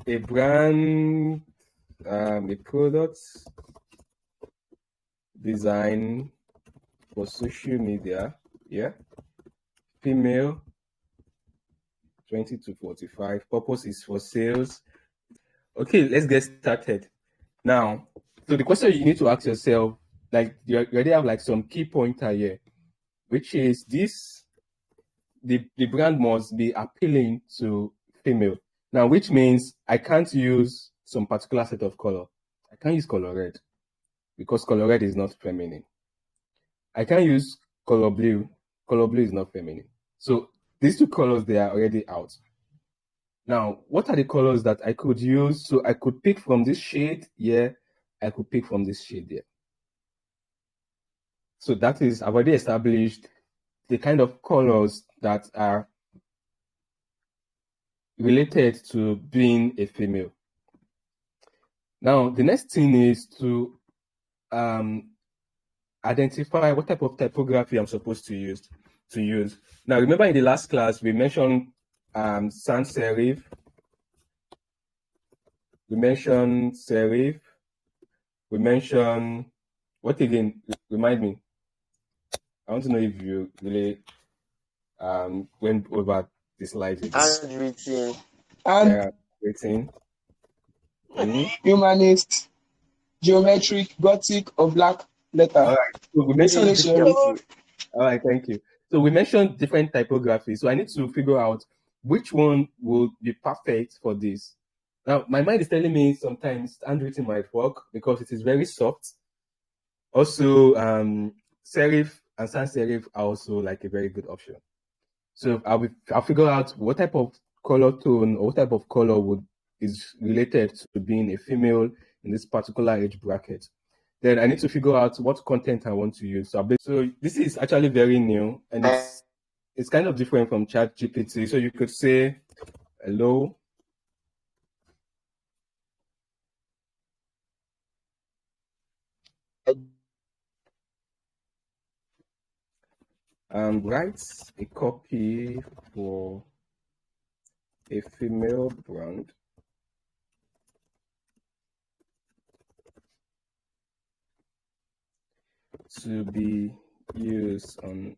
a brand, a product design for social media. Yeah. Female, 20 to 45. Purpose is for sales. Okay, let's get started. Now, so the question you need to ask yourself, like you already have like some key pointer here, which is this, the brand must be appealing to female. Now, which means I can't use some particular set of color. I can't use color red because color red is not feminine. I can't use color blue. Color blue is not feminine. So these two colors, they are already out. Now, what are the colors that I could use? So I could pick from this shade here. I could pick from this shade here. So that is, I've already established the kind of colors that are related to being a female. Now, the next thing is to identify what type of typography I'm supposed to use. Now, remember in the last class, we mentioned sans serif. We mentioned serif. We mentioned, what again? Remind me. I want to know if you really went over the slides again. Handwritten. Handwritten. Humanist, geometric, gothic, or black letter. All right. So we mentioned all right, thank you. So we mentioned different typography. So I need to figure out which one will be perfect for this. Now, my mind is telling me sometimes handwritten might work because it is very soft. Also, serif and sans serif are also like a very good option. So I'll figure out what type of color tone or what type of color is related to being a female in this particular age bracket. Then I need to figure out what content I want to use. So this is actually very new and it's kind of different from ChatGPT. So you could say, hello. Write a copy for a female brand to be used on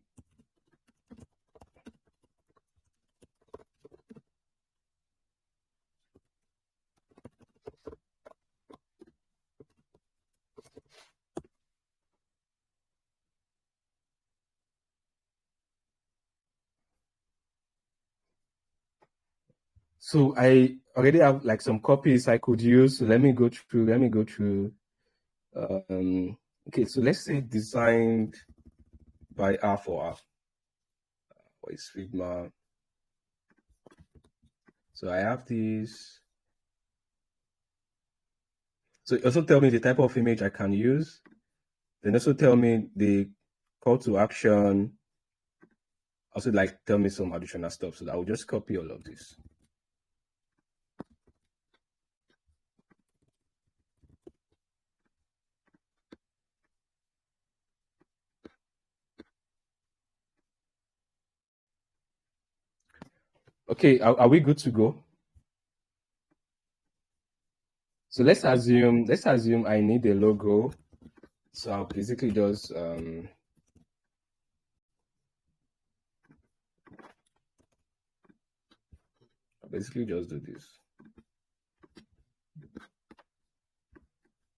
So I already have like some copies I could use. So let me go through. Okay, so let's say designed by R4R. What is Figma? So I have these. So also tell me the type of image I can use. Then also tell me the call to action. Also like tell me some additional stuff. So I will just copy all of this. Okay, are we good to go? So let's assume I need a logo. So I'll basically just do this.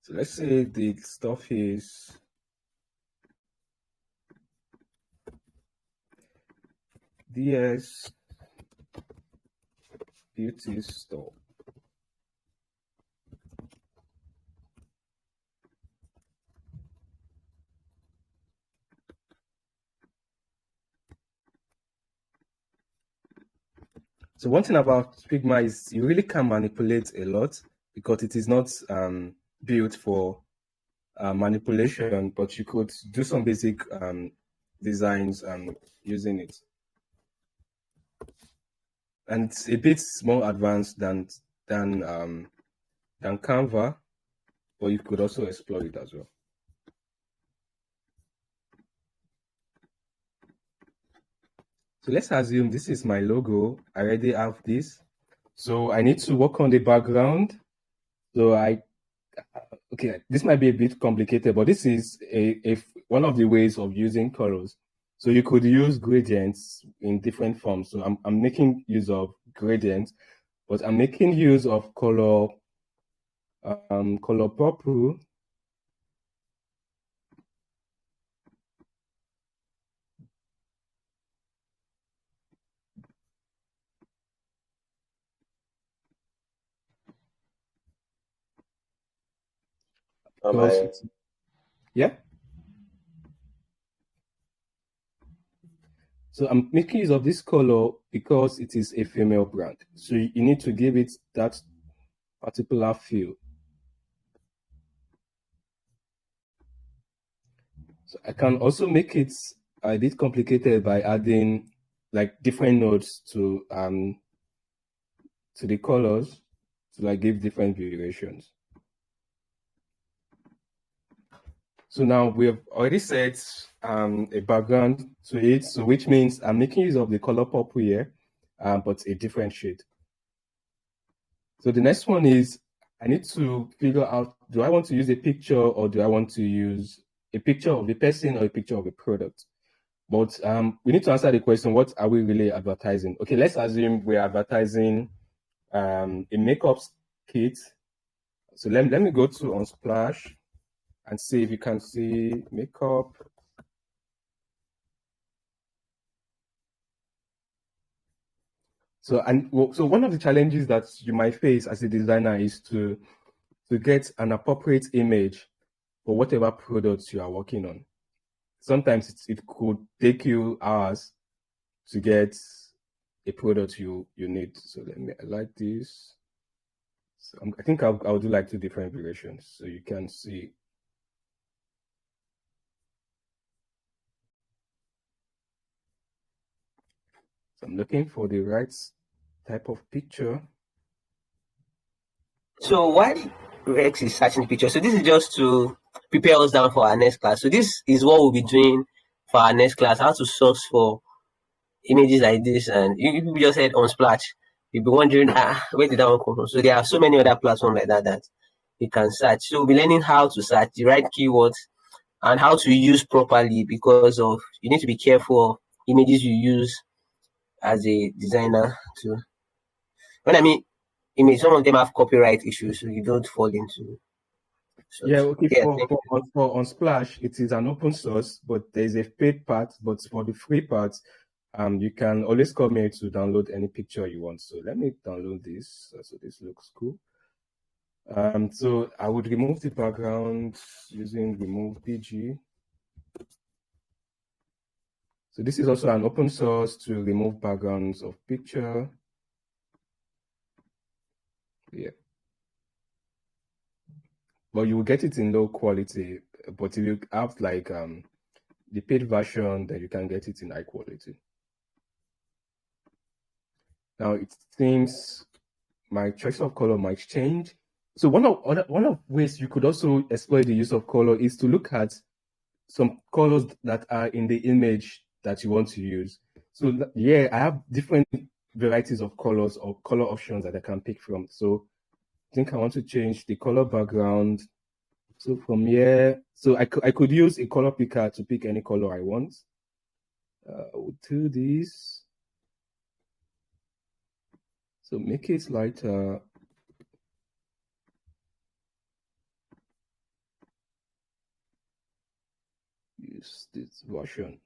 So let's say the stuff is DS Beauty Store. So one thing about Figma is you really can manipulate a lot because it is not built for manipulation, but you could do some basic designs using it. And it's a bit more advanced than Canva, but you could also explore it as well. So let's assume this is my logo. I already have this. So I need to work on the background. So okay, this might be a bit complicated, but this is one of the ways of using colors. So you could use gradients in different forms. So I'm making use of gradients, but I'm making use of color purple. Because yeah. So I'm making use of this color because it is a female brand. So you need to give it that particular feel. So I can also make it a bit complicated by adding like different nodes to the colors to like give different variations. So now we have already set a background to it, so which means I'm making use of the color purple here, but a different shade. So the next one is I need to figure out, do I want to use a picture or do I want to use a picture of the person or a picture of a product? But we need to answer the question, what are we really advertising? Okay, let's assume we're advertising a makeup kit. So let me go to Unsplash and see if you can see makeup. So one of the challenges that you might face as a designer is to get an appropriate image for whatever products you are working on. Sometimes it could take you hours to get a product you need. So let me like this. So I think I'll do like two different variations so you can see. So I'm looking for the right type of picture. So while Rex is searching the picture, so this is just to prepare us down for our next class. So this is what we'll be doing for our next class, how to source for images like this. And you just said Unsplash, you'll be wondering, where did that one come from? So there are so many other platforms like that you can search. So we'll be learning how to search the right keywords and how to use properly, because of you need to be careful of images you use as a designer too. When I mean image, some of them have copyright issues, so you don't fall into such. Yeah, okay. Yeah, For Unsplash, it is an open source, but there's a paid part. But for the free part, you can always come here to download any picture you want. So let me download this. So this looks cool. So I would remove the background using remove PG. So this is also an open source to remove backgrounds of picture. Yeah. But you will get it in low quality. But if you have like the paid version, then you can get it in high quality. Now it seems my choice of color might change. So one of ways you could also exploit the use of color is to look at some colors that are in the image that you want to use. So yeah, I have different varieties of colors or color options that I can pick from. So I think I want to change the color background. So from here, so I could use a color picker to pick any color I want. We'll do this. So make it lighter. Use this version.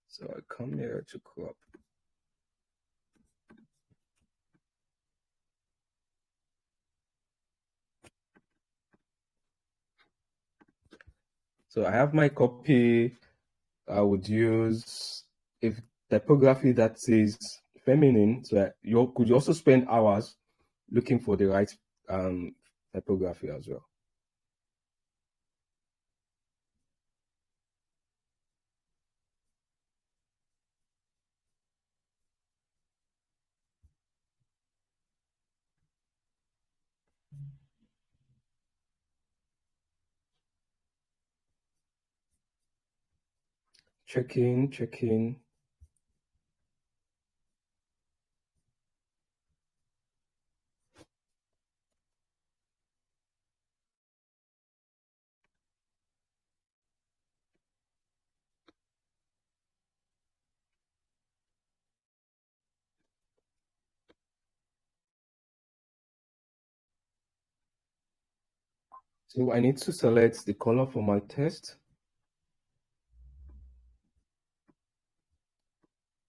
So I come here to crop. So I have my copy. I would use if typography that says feminine. So you could also spend hours looking for the right typography as well. check in. So I need to select the color for my text.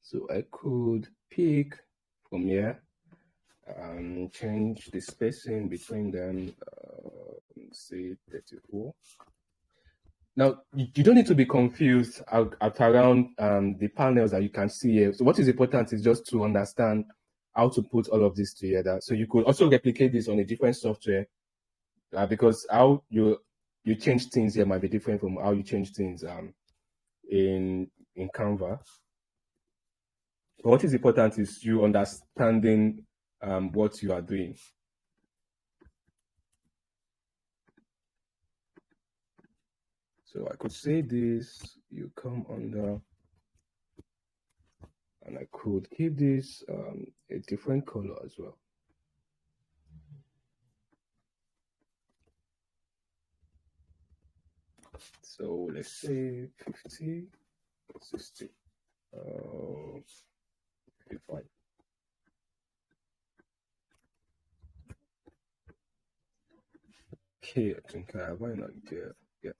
So I could pick from here and change the spacing between them, say 34. Now, you don't need to be confused around the panels that you can see here. So what is important is just to understand how to put all of this together. So you could also replicate this on a different software, because how you change things here might be different from how you change things in Canva. But what is important is you understanding what you are doing. So I could say this, you come under, and I could give this a different color as well. So let's say 50, 60, 55. Okay, I think I have an idea. Yeah.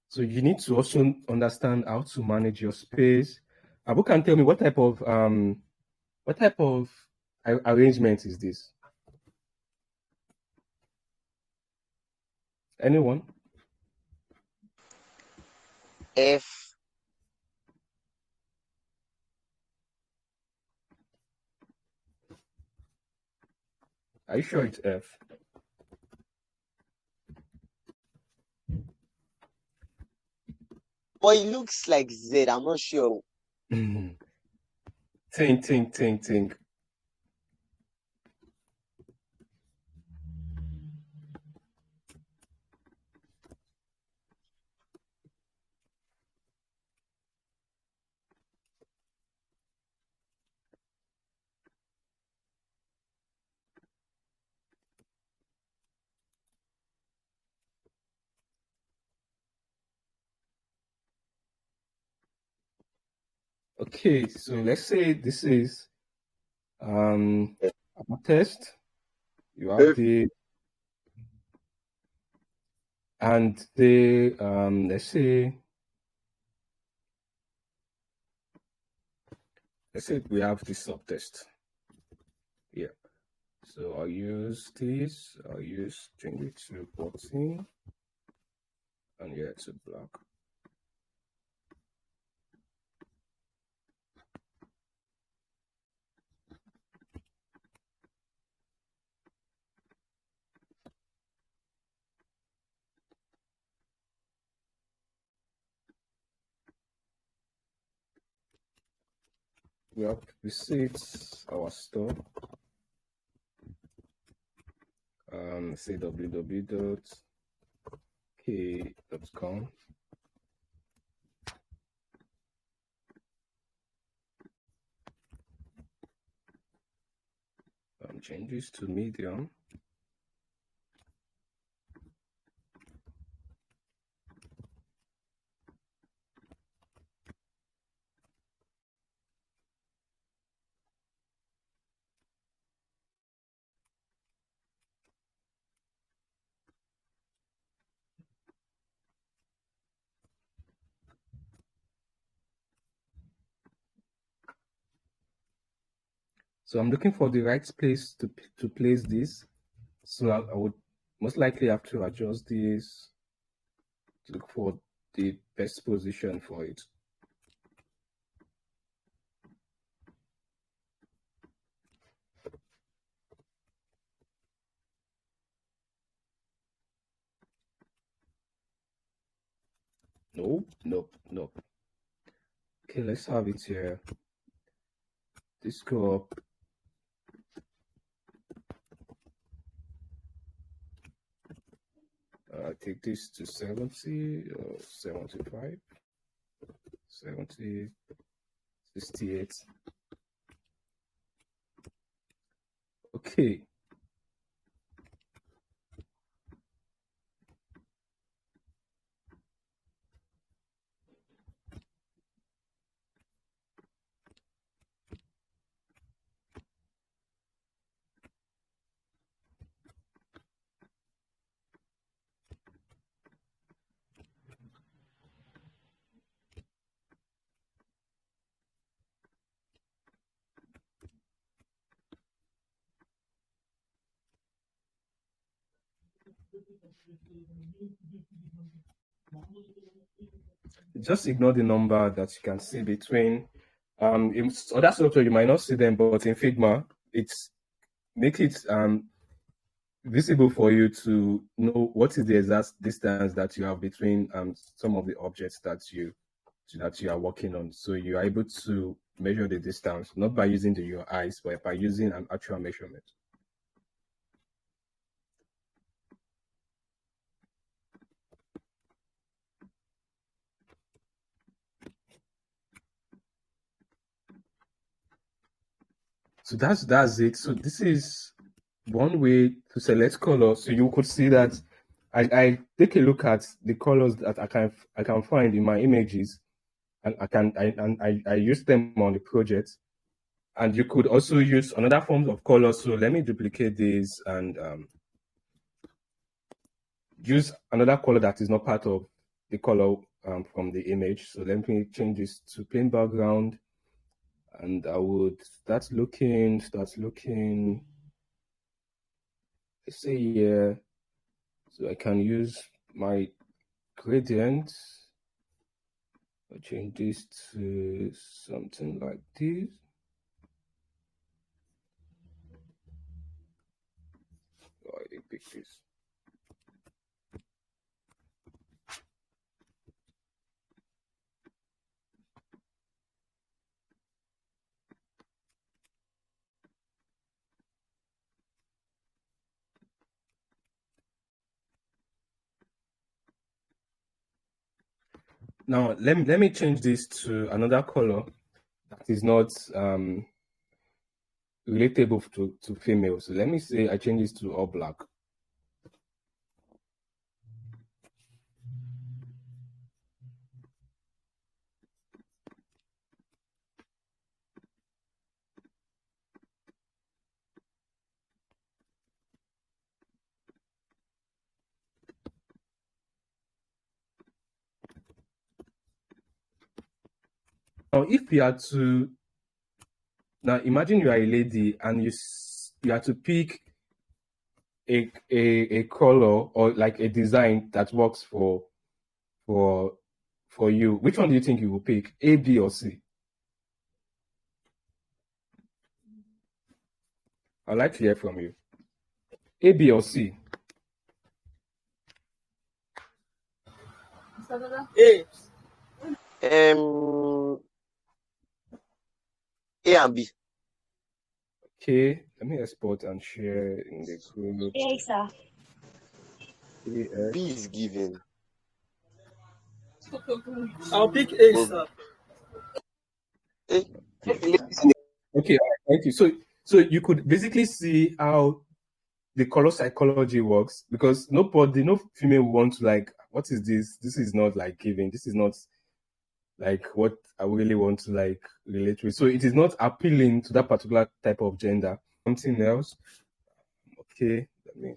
So you need to also understand how to manage your space. Abu can tell me what type of arrangement is this? Anyone? F. Are you sure it's F? But it looks like Z. I'm not sure. Think. Okay, so let's say this is a test. You have the and the let's say we have the subtest. Yeah. So I'll use this. I'll change it to 14, and yeah, it's a black. We have visits our store. Say www.k.com. Change this to medium. So I'm looking for the right place to place this. So I would most likely have to adjust this to look for the best position for it. Nope. Okay, let's have it here. This go up. Take this to 70 or 75, 70, 68. Okay. Just ignore the number that you can see between. In other software you might not see them, but in Figma, it's make it visible for you to know what is the exact distance that you have between some of the objects that you are working on. So you are able to measure the distance not by using your eyes, but by using an actual measurement. So that's it. So this is one way to select color. So you could see that I take a look at the colors that I can find in my images, and I use them on the project. And you could also use another form of color. So let me duplicate this and use another color that is not part of the color from the image. So let me change this to plain background, and I would start looking. Let's say here, so I can use my gradient. I'll change this to something like this. Oh, I didn't pick this. Now let me change this to another color that is not relatable to female. So let me say I change this to all black. Now, if you are to now imagine you are a lady and you have to pick a color or like a design that works for you, which one do you think you will pick? A, B, or C? I'd like to hear from you. A, B, or C? A. A and B. Okay, let me export and share in the group. A, sir. B is given. I'll pick A, sir. A. Okay, thank you. So you could basically see how the color psychology works, because no female wants to like, what is this? This is not like giving. This is not like what I really want to like relate with. So it is not appealing to that particular type of gender. Something else. Okay, let me.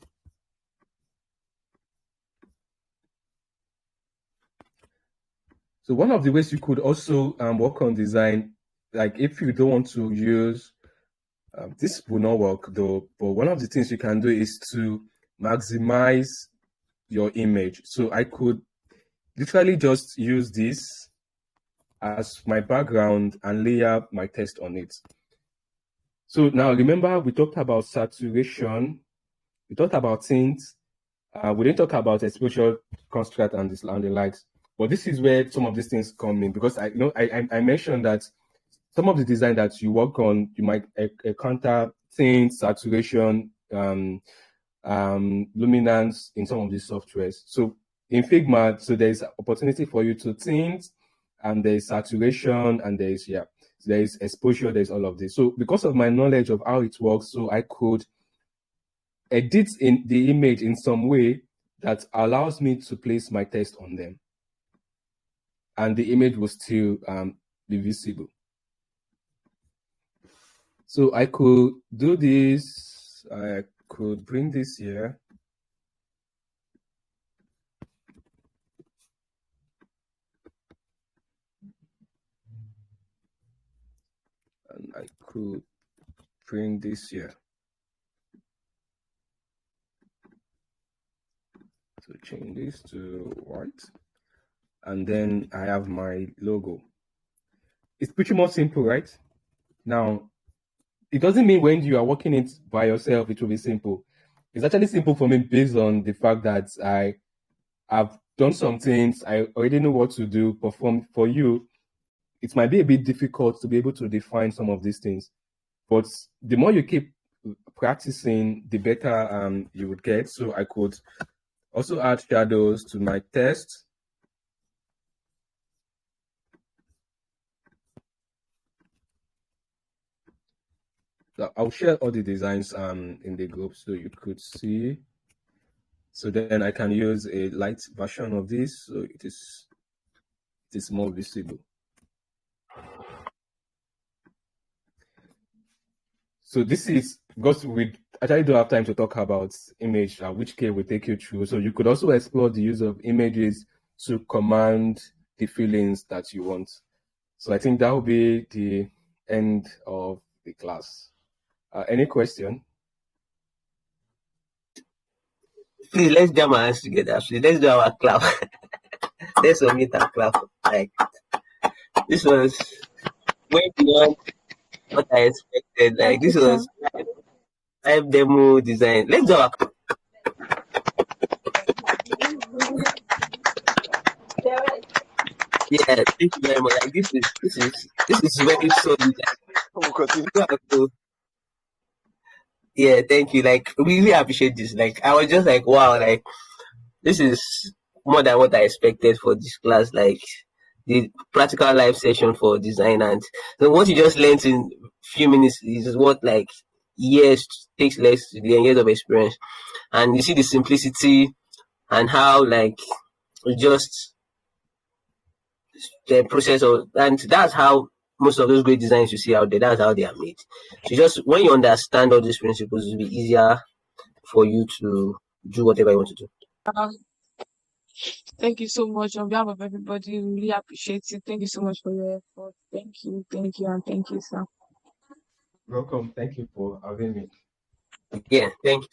So one of the ways you could also work on design, like if you don't want to use, this will not work though, but one of the things you can do is to maximize your image. So I could literally just use this as my background and layer my text on it. So now remember, we talked about saturation, we talked about tints, we didn't talk about exposure, contrast, and the likes. But this is where some of these things come in, because I mentioned that some of the design that you work on, you might encounter tint, saturation, luminance in some of these softwares. So in Figma, so there's opportunity for you to tint, and there's saturation, and there's exposure, there's all of this. So because of my knowledge of how it works, so I could edit in the image in some way that allows me to place my text on them, and the image will still be visible. So I could do this. I could bring this here. And I could bring this here. So change this to white. And then I have my logo. It's pretty much simple, right? Now, it doesn't mean when you are working it by yourself, it will be simple. It's actually simple for me based on the fact that I have done some things. I already know what to do. Perform for you. It might be a bit difficult to be able to define some of these things, but the more you keep practicing, the better you would get. So I could also add shadows to my text. So I'll share all the designs in the group so you could see. So then I can use a light version of this, so it is more visible. So this is because we actually don't have time to talk about image, which Kay will take you through. So you could also explore the use of images to command the feelings that you want. So I think that will be the end of the class. Any question? Please, let's jam our hands together. Please, let's do our clap. Let's submit our clap. Like, this was way beyond what I expected. Like, this was live demo design. Let's do our clap. Yeah, thank you very much. Like, this is very solid. We'll continue. Yeah, thank you. Like, really appreciate this. Like, I was just like, wow, like, this is more than what I expected for this class. Like, the practical live session for design, and so what you just learned in few minutes is what like years takes less to learn, years of experience. And you see the simplicity and how like just the process of, and that's how most of those great designs you see out there, that's how they are made. So just when you understand all these principles, it'll be easier for you to do whatever you want to do. Thank you so much on behalf of everybody. We really appreciate it. Thank you so much for your effort. Thank you, and thank you, sir. Welcome. Thank you for having me. Yeah, thank you.